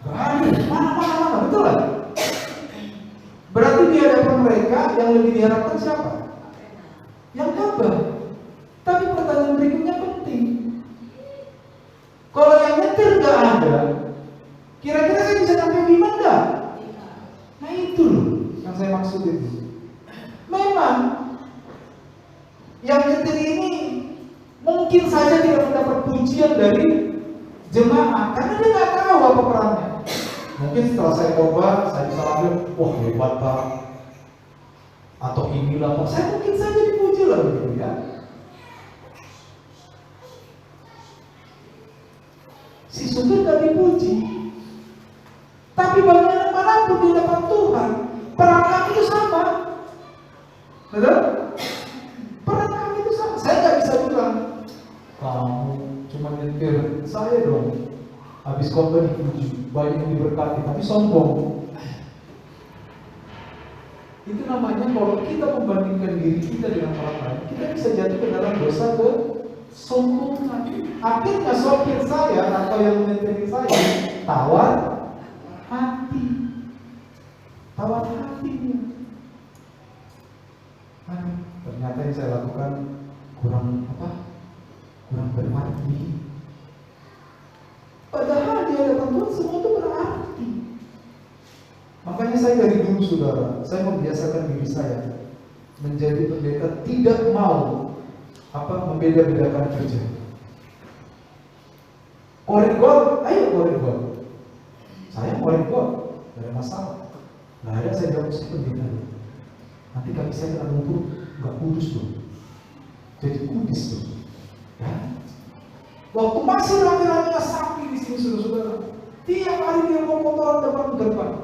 mana, betul lah. Berarti di hadapan mereka yang lebih diharapkan siapa? Yang kabar. Tapi pertanyaan berikutnya penting. Kalau yang nyetir nggak ada, kira-kira saya bisa sampai Bima nggak? Nah itu loh yang saya maksud itu. Memang yang nyetir ini mungkin saja tidak mendapat pujian dari jemaat karena dia nggak tahu apa perannya. Mungkin setelah saya coba, saya bisa ambil, wah hebat Pak, atau inilah Pak. Saya mungkin saja dipuji lah begitu ya. Si supir gak dipuji, tapi bagaimanapun di depan Tuhan, peran kami itu sama. Betul? Peran kami itu sama. Saya nggak bisa bilang, kamu cuma nyetir saya dong. Habis khotbah dipuji, banyak yang diberkati, tapi sombong. Itu namanya kalau kita membandingkan diri kita dengan orang lain, kita bisa jatuh ke dalam dosa kesombongan. Akhirnya sopir saya atau yang menyetir saya tawar hati, hatinya. Ternyata yang saya lakukan kurang berarti. Padahal di hadapan Tuhan semua itu berarti. Makanya saya dari dulu saudara, saya membiasakan diri saya menjadi pendeta tidak mau membeda-bedakan kerja. Korigor, ayo korigor. Saya korigor, tidak ada masalah. Nggak ada saya bilang si pendeta. Nanti kaki saya akan luntur, nggak kudus tuh. Jadi kudus tuh. Ya. Waktu masih rame-ramenya sapi di sini saudara-saudara, tiap hari dia mau kotoran depan gerbang.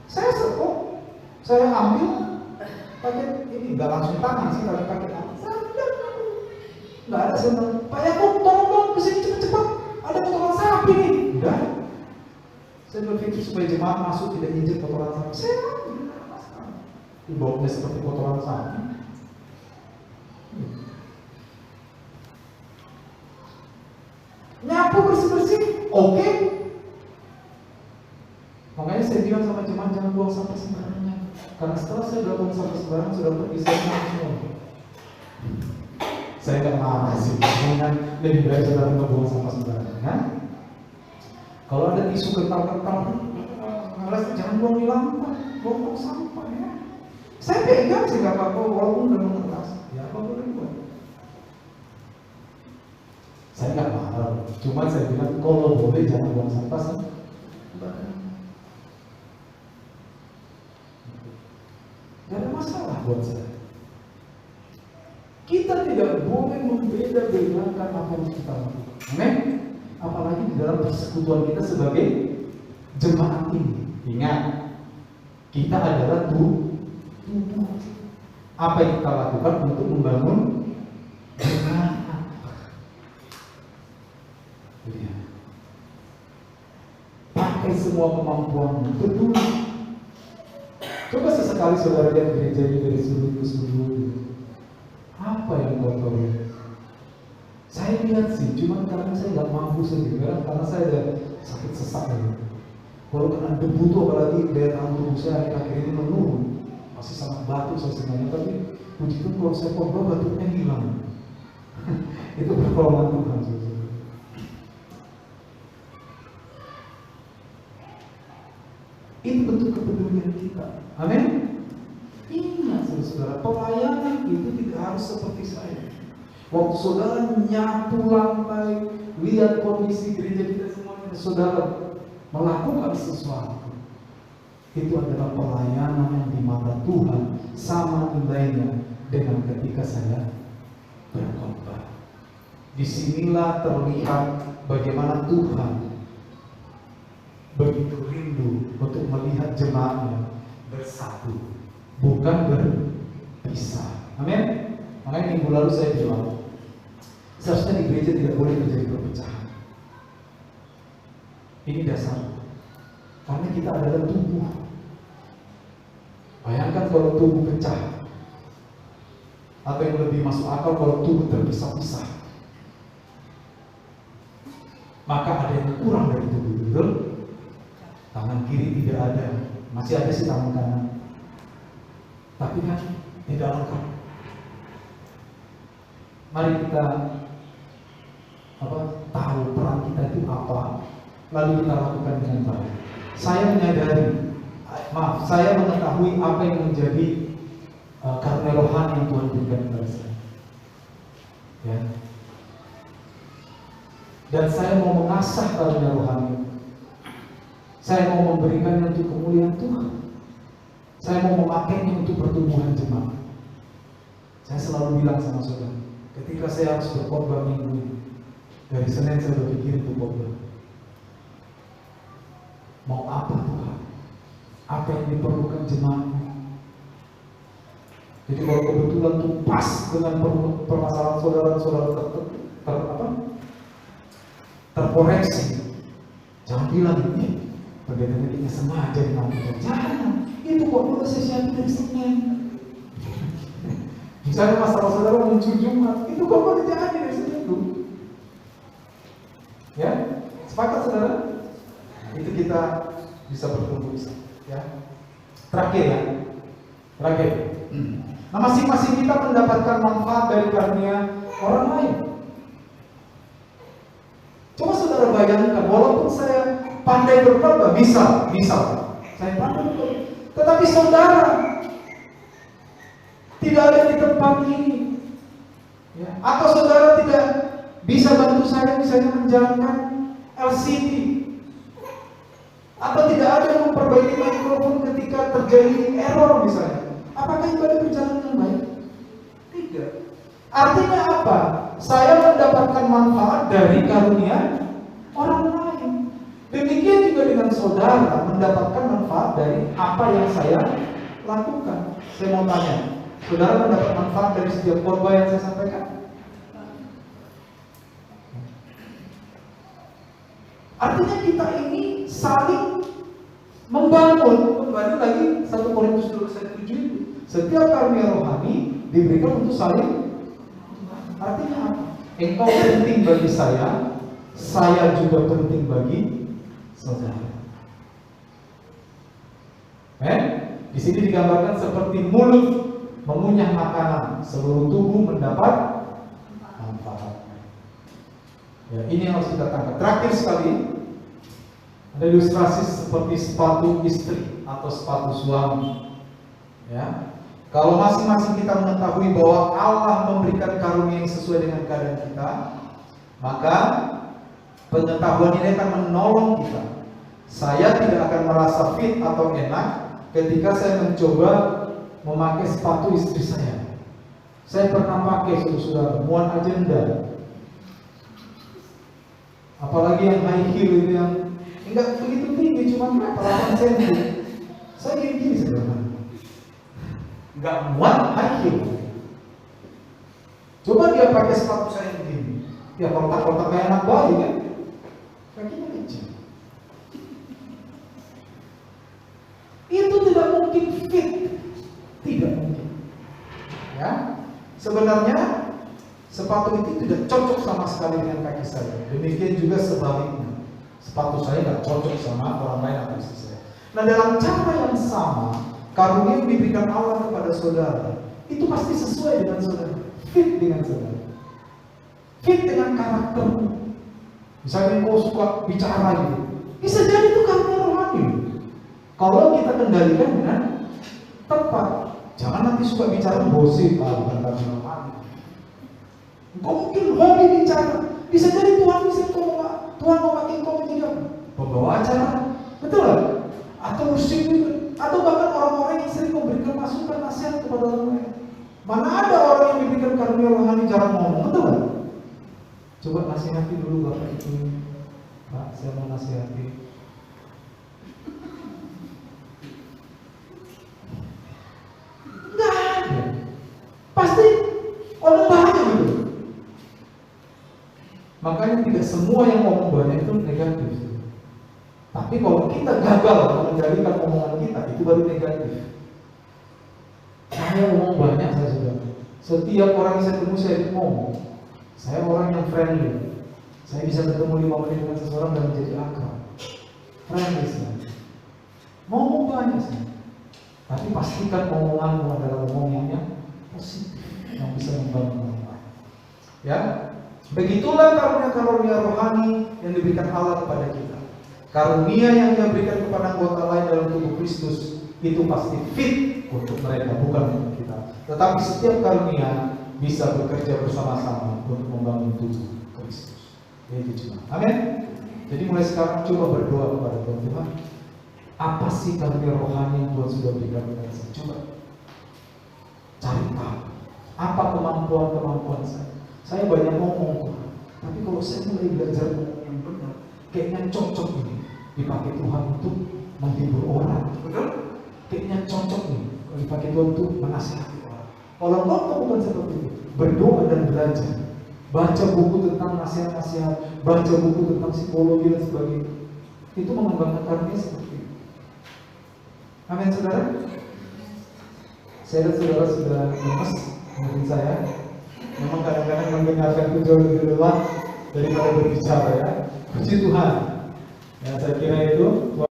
Saya sekok, saya ambil pakai ini, nggak langsung tangan sih, tapi pakai tangan. Saya nggak ada saya bilang, Pak Yakub tolong dong kesini cepat-cepat, ada kotoran sapi nih. Enggak. Saya berpikir supaya jemaat masuk tidak injek kotoran sapi. Saya baunya seperti kotoran sapi. Nyapu bersih-bersih, oke. Makanya saya bilang sama jemaat jangan buang sampah sembarangan. Karena setelah saya buang sampah sembarangan sudah pergi saya semua. Saya nggak marah sih, dengan lebih baik saudara membuang sampah sembarangan, kan? Kalau ada tisu kental-kental, jangan buang di lantai, buang sampah ya. Saya pegang sih nggak apa-apa, walaupun udah mengeras, ya apa boleh buat. Saya nggak marah, cuma saya bilang kalau boleh jangan buang sampah sembarangan. Gak ada masalah buat saya. Kita tidak boleh membeda-bedakan apa yang kita lakukan. Amin. Apalagi di dalam persekutuan kita sebagai jemaat ini. Ingat, kita adalah tubuh. Apa yang kita lakukan untuk membangun jemaat? Pakai semua kemampuan peduli. Coba sesekali saudara lihat gereja ini dari sudut ke sudut. Apa yang kau tahu? Saya lihat sih, cuma karena saya nggak mampu sendiri, karena saya ada sakit sesak gitu. Kalau kena debu tuh apalagi daya tahan tubuh saya akhir-akhir ini menurun, masih sangat batuk saya sebenarnya, tapi puji Tuhan kalau saya khotbah batuknya hilang. Itu pertolongan Tuhan. Itu bentuk kepedulian kita. Amin. Ingat saudara, pelayanan itu tidak harus seperti saya. Waktu saudara nyapu lantai, lihat kondisi gereja kita semuanya, saudara melakukan sesuatu, itu adalah pelayanan yang di mata Tuhan sama nilainya dengan ketika saya berkhotbah. Disinilah terlihat bagaimana Tuhan begitu rindu untuk melihat jemaatnya bersatu, bukan berpisah. Amin. Makanya minggu lalu saya bilang, seharusnya di gereja tidak boleh terjadi perpecahan. Ini dasar. Karena kita adalah tubuh. Bayangkan kalau tubuh pecah. Apa yang lebih masuk akal kalau tubuh terpisah-pisah? Maka ada yang kurang dari tubuh, betul? Tangan kiri tidak ada, masih ada sih tangan kanan. Tapi kan tidak lengkap. Mari kita tahu peran kita itu apa, lalu kita lakukan dengan baik. Saya mengetahui apa yang menjadi karunia rohani yang Tuhan berikan kepada saya. Ya. Dan saya mau mengasah karunia rohani. Saya mau memberikannya untuk kemuliaan Tuhan. Saya mau memakainya untuk pertumbuhan jemaat. Saya selalu bilang sama saudara, ketika saya harus berkhotbah minggu ini, dari Senin saya berpikir untuk khotbah. Mau apa Tuhan? Apa yang diperlukan jemaatnya? Jadi kalau kebetulan itu pas dengan permasalahan saudara-saudara terkoreksi, jangan bilang ini pendeta ini sengaja dilakukan. Jangan, itu kok udah saya siapin dari Senin. Misalnya masalah saudara muncul Jumat, itu kok udah jadi dari Senin itu. Ya, sepakat saudara? Itu kita bisa bertumbuh ya. Terakhir. Nah, masing-masing kita mendapatkan manfaat dari karunia orang lain. Coba saudara bayangkan, walaupun saya pandai berkhotbah, bisa, saya pandai, tetapi saudara tidak ada di tempat ini, ya. Atau saudara tidak bisa bantu saya misalnya menjalankan LCD, atau tidak ada yang memperbaiki mikrofon ketika terjadi error misalnya. Apakah ibadah berjalan dengan baik? Tidak. Artinya apa? Saya mendapatkan manfaat dari karunia orang lain. Demikian juga dengan saudara mendapatkan manfaat dari apa yang saya lakukan. Saya mau tanya, saudara mendapat manfaat dari setiap khotbah yang saya sampaikan? Artinya kita ini saling membangun. Kembali lagi 1 Korintus 2:7 itu. Setiap karunia rohani diberikan untuk saling. Artinya apa? Engkau penting bagi saya juga penting bagi saudara. Di sini digambarkan seperti mulut mengunyah makanan, seluruh tubuh mendapat manfaatnya. Ya, ini yang harus kita tangkap. Terakhir sekali, ada ilustrasi seperti sepatu istri atau sepatu suami. Ya, kalau masing-masing kita mengetahui bahwa Allah memberikan karunia yang sesuai dengan keadaan kita, maka pengetahuan ini akan menolong kita. Saya tidak akan merasa fit atau enak ketika saya mencoba memakai sepatu istri saya. Saya pernah pakai, saudara, muat agenda. Apalagi yang high heel itu yang enggak begitu tinggi, cuma 8 cm. Saya gini sebenarnya. Enggak muat high heel. Coba dia pakai sepatu saya begini. Ya kotak-kotak kayak anak bayi kan. Kakinya kecil. Itu tidak mungkin fit. Tidak mungkin. Ya. Sebenarnya sepatu itu tidak cocok sama sekali dengan kaki saya. Demikian juga sebaliknya. Sepatu saya tidak cocok sama orang lain atau istri saya. Nah, dalam cara yang sama, karunia yang diberikan Allah kepada saudara itu pasti sesuai dengan saudara, fit dengan saudara, fit dengan karaktermu. Misalnya kau suka bicara gitu, bisa jadi itu karunia rohani. Kalau kita kendalikan dengan tepat, jangan nanti suka bicara gosip, bukan karunia rohani. Kau mungkin hobi bicara, bisa jadi Tuhan mau pakai kau menjadi apa? Pembawa acara, betul kan? Atau musik juga, atau bahkan orang-orang yang sering memberikan masukan nasihat kepada orang lain. Mana ada orang yang diberikan karunia rohani jarang ngomong, betul kan? Coba nasihati dulu bapak itu, Pak, saya mau nasihati. Enggak ada, pasti orang banyak gitu. Makanya tidak semua yang ngomong banyak itu negatif. Tapi kalau kita gagal mengendalikan omongan kita, itu baru negatif. Saya ngomong banyak, saya sudah. Setiap orang yang saya ketemu saya ngomong. Saya orang yang friendly. Saya bisa ketemu 5 menit dengan seseorang dan menjadi akrab. Friendly saya. Ngomong banyak saya. Tapi pastikan omonganmu adalah omongan yang positif, yang bisa membangun orang lain. Ya. Begitulah karunia-karunia rohani yang diberikan Allah kepada kita. Karunia yang dia berikan kepada anggota lain dalam tubuh Kristus itu pasti fit untuk mereka, bukan untuk kita. Tetapi setiap karunia bisa bekerja bersama-sama untuk membangun tubuh Kristus. Itu cuma. Amin. Jadi mulai sekarang coba berdoa kepada Tuhan. Tuhan, apa sih karunia rohani yang Tuhan sudah berikan kepada saya? Coba cari tahu. Apa kemampuan saya? Saya banyak ngomong, tapi kalau saya mulai belajar ngomong yang benar, kayaknya cocok ini dipakai Tuhan untuk menghibur orang, betul? Kayaknya cocok nih dipakai Tuhan untuk menasihati orang. Kalau kau bukan seperti itu, berdoa dan belajar, baca buku tentang nasihat-nasihat, baca buku tentang psikologi dan sebagainya, itu mengembangkan karunia seperti itu. Amin, saudara. Saya dan saudara sudah lemas, mungkin saya. Memang kadang-kadang mendengarkan itu jauh lebih lelah daripada berbicara, ya. Puji Tuhan. Ya, saya kira itu Tuhan